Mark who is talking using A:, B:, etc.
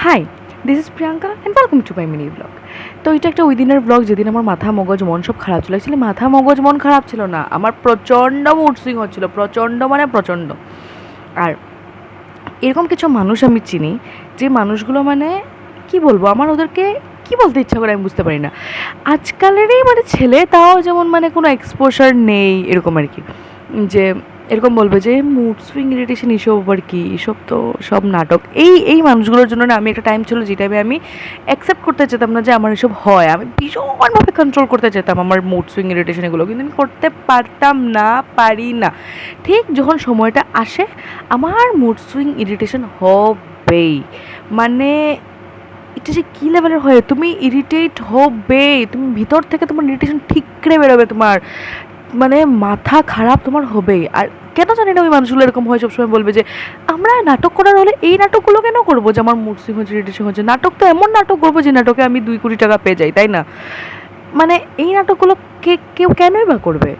A: High, this is Priyanka and welcome to my mini blog. তো এটা একটা ওই দিনের ব্লগ যেদিন আমার মাথা মগজ মন সব খারাপ ছিল। অ্যাকচুয়ালি মাথা মগজ মন খারাপ ছিল না, আমার প্রচণ্ড মুড সুইং হচ্ছিলো, প্রচণ্ড মানে প্রচণ্ড। আর এরকম কিছু মানুষ আমি চিনি যে মানুষগুলো মানে কি বলবো, আমার ওদেরকে কি বলতে ইচ্ছা করে আমি বুঝতে পারি না। আজকালেরই মানে ছেলে, তাও যেমন মানে কোনো এক্সপোজার নেই এরকম আর কি, যে এরকম বলবে যে মুড সুইং ইরিটেশন এসব আবার কি, এসব তো সব নাটক। এই মানুষগুলোর জন্য না আমি একটা টাইম ছিল যে টাইমে আমি অ্যাকসেপ্ট করতে চেতাম না যে আমার এসব হয়। আমি ভীষণভাবে কন্ট্রোল করতে চেতাম আমার মুড সুইং ইরিটেশন এগুলো, কিন্তু আমি করতে পারতাম না, পারি না। ঠিক যখন সময়টা আসে আমার মুড সুইং ইরিটেশন হবেই, মানে এটা যে কী লেভেলের হয়, তুমি ইরিটেট হবে, তুমি ভিতর থেকে তোমার ইরিটেশন ঠিকরে বেরোবে, তোমার মানে মাথা খারাপ তোমার হবেই। আর কেন জানি না ওই মানুষগুলো এরকম হয়, সবসময় বলবে যে আমরা নাটক করার হলে এই নাটকগুলো কেন করবো, যে আমার মুড সুইং হচ্ছে, ইরিটেশন হচ্ছে, নাটক তো এমন নাটক করবো যে নাটকে আমি 2 কোটি টাকা পেয়ে যাই, তাই না? মানে এই নাটকগুলো কেউ কেনই বা করবে?